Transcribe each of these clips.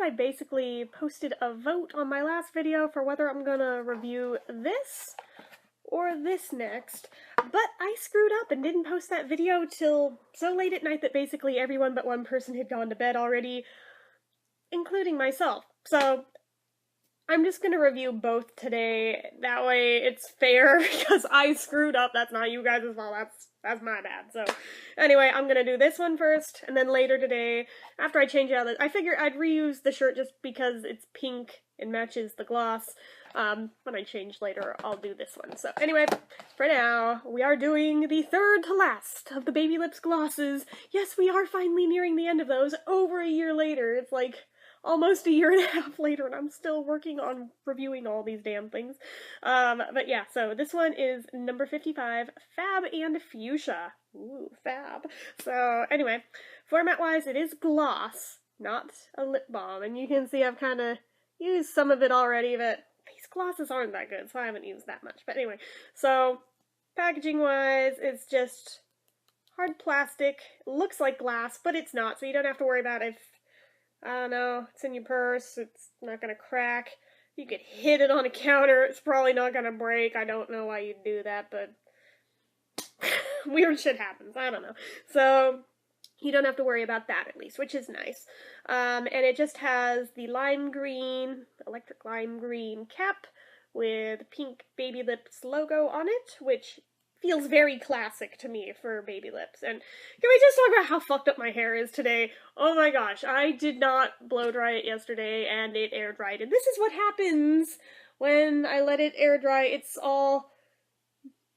I basically posted a vote on my last video for whether I'm gonna review this or this next, but I screwed up and didn't post that video till so late at night that basically everyone but one person had gone to bed already, including myself. So I'm just gonna review both today, that way it's fair, because I screwed up. That's not you guys' fault, that's my bad. So anyway, I'm gonna do this one first, and then later today, after I change out, I figured I'd reuse the shirt just because it's pink and matches the gloss. When I change later, I'll do this one. So anyway, for now, we are doing the third to last of the Baby Lips glosses. Yes, we are finally nearing the end of those, over a year later. It's like almost a year and a half later, and I'm still working on reviewing all these damn things. But yeah, so this one is number 55, Fab and Fuschia. Ooh, fab. So anyway, format-wise, it is gloss, not a lip balm, and you can see I've kind of used some of it already, but these glosses aren't that good, so I haven't used that much. But anyway, so packaging-wise, it's just hard plastic. It looks like glass, but it's not, so you don't have to worry about if, I don't know, it's in your purse, it's not gonna crack. You could hit it on a counter, it's probably not gonna break. I don't know why you'd do that, but weird shit happens, I don't know. So you don't have to worry about that, at least, which is nice. And it just has the lime green, electric lime green cap with pink Baby Lips logo on it, which feels very classic to me for Baby Lips. And can we just talk about how fucked up my hair is today? Oh my gosh, I did not blow dry it yesterday, and it air dried. And this is what happens when I let it air dry. It's all,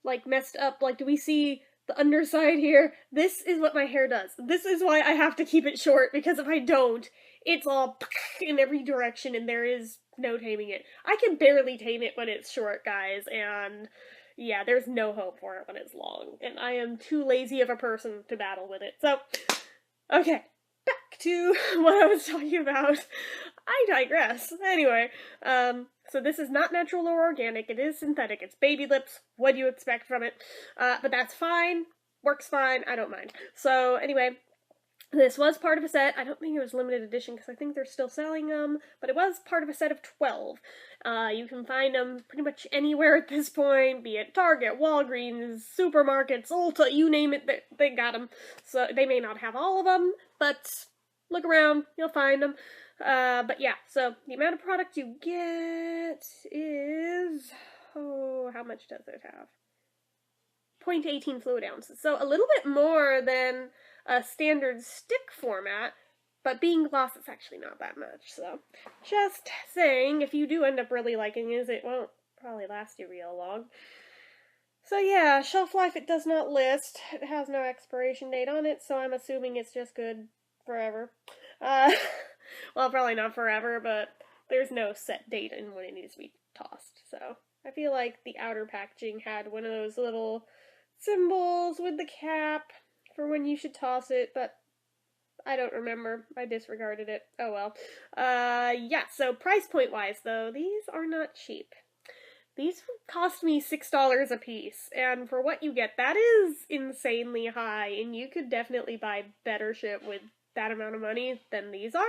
like, messed up. Like, do we see the underside here? This is what my hair does. This is why I have to keep it short, because if I don't, it's all in every direction, and there is no taming it. I can barely tame it when it's short, guys, and yeah, there's no hope for it when it's long, and I am too lazy of a person to battle with it. So, okay, back to what I was talking about. I digress. Anyway, so this is not natural or organic, it is synthetic, it's Baby Lips, what do you expect from it? But that's fine, works fine, I don't mind. So, anyway, this was part of a set. I don't think it was limited edition because I think they're still selling them, but it was part of a set of 12. You can find them pretty much anywhere at this point, be it Target, Walgreens, supermarkets, Ulta, you name it, they got them. So they may not have all of them, but look around, you'll find them. But yeah, so the amount of product you get is, oh, how much does it have? 0.18 fluid ounces, so a little bit more than a standard stick format, but being gloss, it's actually not that much, so just saying, if you do end up really liking it, it won't probably last you real long. So yeah, shelf life it does not list, it has no expiration date on it, so I'm assuming it's just good forever. Well, probably not forever, but there's no set date in when it needs to be tossed, so I feel like the outer packaging had one of those little symbols with the cap for when you should toss it, but I don't remember. I disregarded it. Oh well. Yeah, so price point wise though, these are not cheap. These cost me $6 a piece, and for what you get, that is insanely high, and you could definitely buy better shit with that amount of money than these are.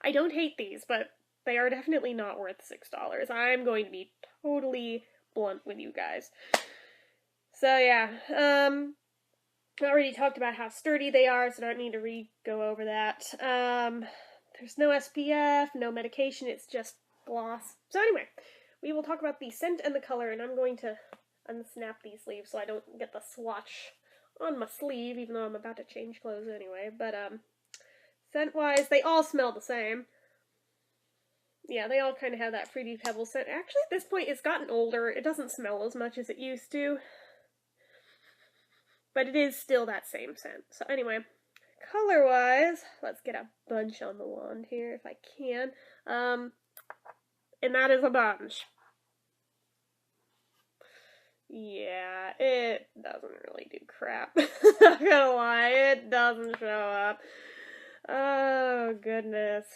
I don't hate these, but they are definitely not worth $6. I'm going to be totally blunt with you guys. So yeah, I already talked about how sturdy they are, so I don't need to go over that. There's no SPF, no medication, it's just gloss. So anyway, we will talk about the scent and the color, and I'm going to unsnap these sleeves so I don't get the swatch on my sleeve, even though I'm about to change clothes anyway. But, scent-wise, they all smell the same. Yeah, they all kind of have that Fruity Pebble scent. Actually, at this point, it's gotten older. It doesn't smell as much as it used to. But it is still that same scent. So anyway, color-wise, let's get a bunch on the wand here if I can. And that is a bunch. Yeah, it doesn't really do crap. Not gonna lie, it doesn't show up. Oh, goodness.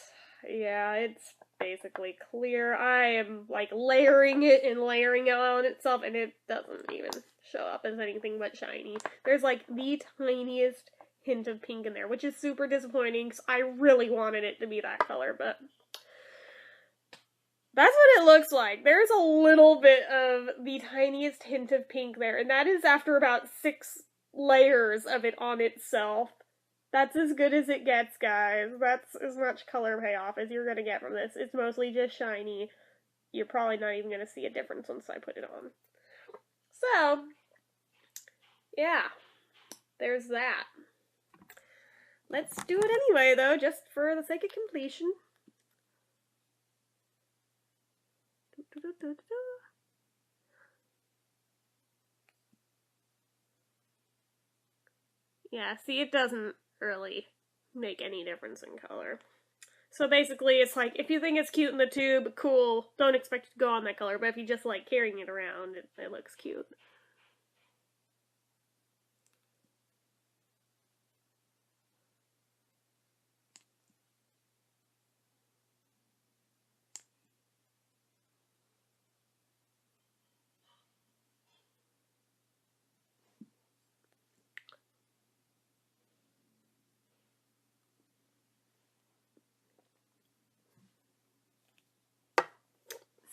Yeah, it's basically clear. I am, like, layering it and layering it on itself, and it doesn't even show up as anything but shiny. There's, like, the tiniest hint of pink in there, which is super disappointing because I really wanted it to be that color, but that's what it looks like. There's a little bit of the tiniest hint of pink there, and that is after about 6 layers of it on itself. That's as good as it gets, guys. That's as much color payoff as you're going to get from this. It's mostly just shiny. You're probably not even going to see a difference once I put it on. So, yeah, there's that. Let's do it anyway, though, just for the sake of completion. Yeah, see, it doesn't really make any difference in color. So basically, it's like, if you think it's cute in the tube, cool, don't expect it to go on that color, but if you just like carrying it around, it looks cute.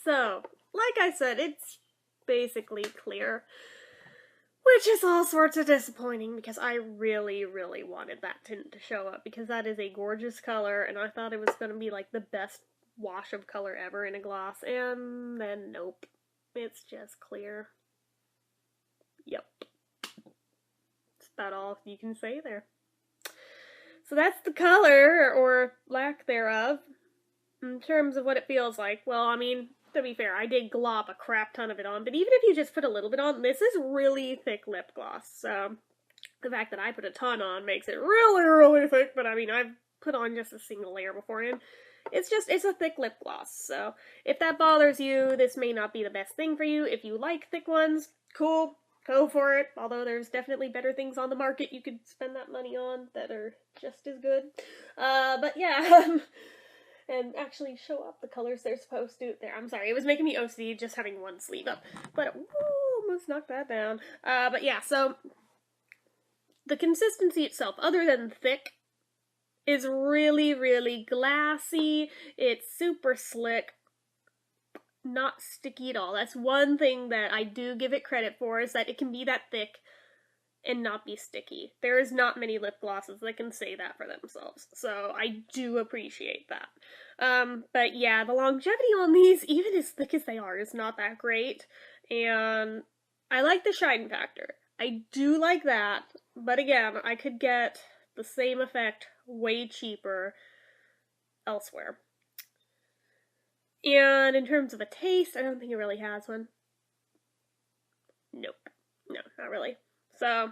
So, like I said, it's basically clear, which is all sorts of disappointing because I really, really wanted that tint to show up because that is a gorgeous color and I thought it was going to be like the best wash of color ever in a gloss, and then nope, it's just clear. Yep. That's about all you can say there. So that's the color, or lack thereof, in terms of what it feels like. Well, I mean, to be fair, I did glop a crap ton of it on, but even if you just put a little bit on, this is really thick lip gloss, so the fact that I put a ton on makes it really, really thick, but I mean, I've put on just a single layer beforehand. It's a thick lip gloss, so if that bothers you, this may not be the best thing for you. If you like thick ones, cool, go for it, although there's definitely better things on the market you could spend that money on that are just as good. But yeah, and actually show up the colors they're supposed to. There, I'm sorry, it was making me OCD just having one sleeve up, but woo, almost knocked that down. But yeah, so the consistency itself, other than thick, is really, really glassy. It's super slick, not sticky at all. That's one thing that I do give it credit for, is that it can be that thick and not be sticky. There is not many lip glosses that can say that for themselves, so I do appreciate that. But yeah, the longevity on these, even as thick as they are, is not that great, and I like the shine factor. I do like that, but again, I could get the same effect way cheaper elsewhere. And in terms of a taste, I don't think it really has one. Nope. No, not really. So,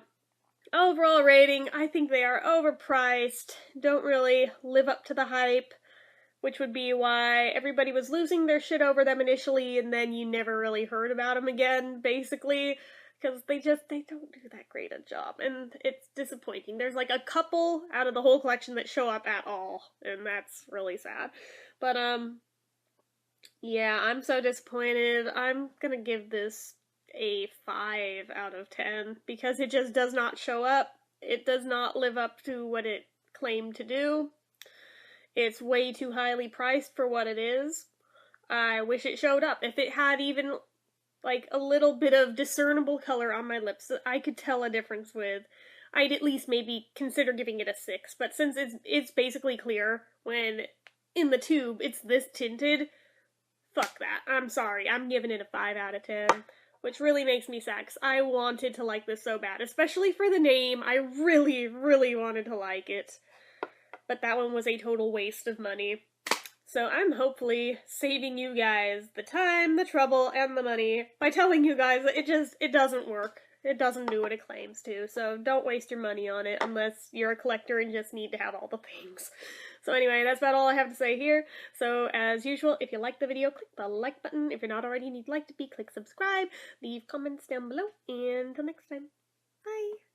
overall rating, I think they are overpriced, don't really live up to the hype, which would be why everybody was losing their shit over them initially, and then you never really heard about them again, basically, because they don't do that great a job, and it's disappointing. There's like a couple out of the whole collection that show up at all, and that's really sad. But, yeah, I'm so disappointed. I'm gonna give this a 5 out of 10 because it just does not show up. It does not live up to what it claimed to do. It's way too highly priced for what it is. I wish it showed up. If it had even like a little bit of discernible color on my lips that I could tell a difference with, I'd at least maybe consider giving it a 6. But since it's basically clear when in the tube it's this tinted, fuck that. I'm sorry. I'm giving it a 5 out of 10. Which really makes me sad, because I wanted to like this so bad. Especially for the name. I really, really wanted to like it. But that one was a total waste of money. So I'm hopefully saving you guys the time, the trouble, and the money by telling you guys that it doesn't work. It doesn't do what it claims to. So don't waste your money on it unless you're a collector and just need to have all the things. So anyway, that's about all I have to say here. So as usual, if you liked the video, click the like button. If you're not already and you'd like to be, click subscribe. Leave comments down below. And until next time, bye!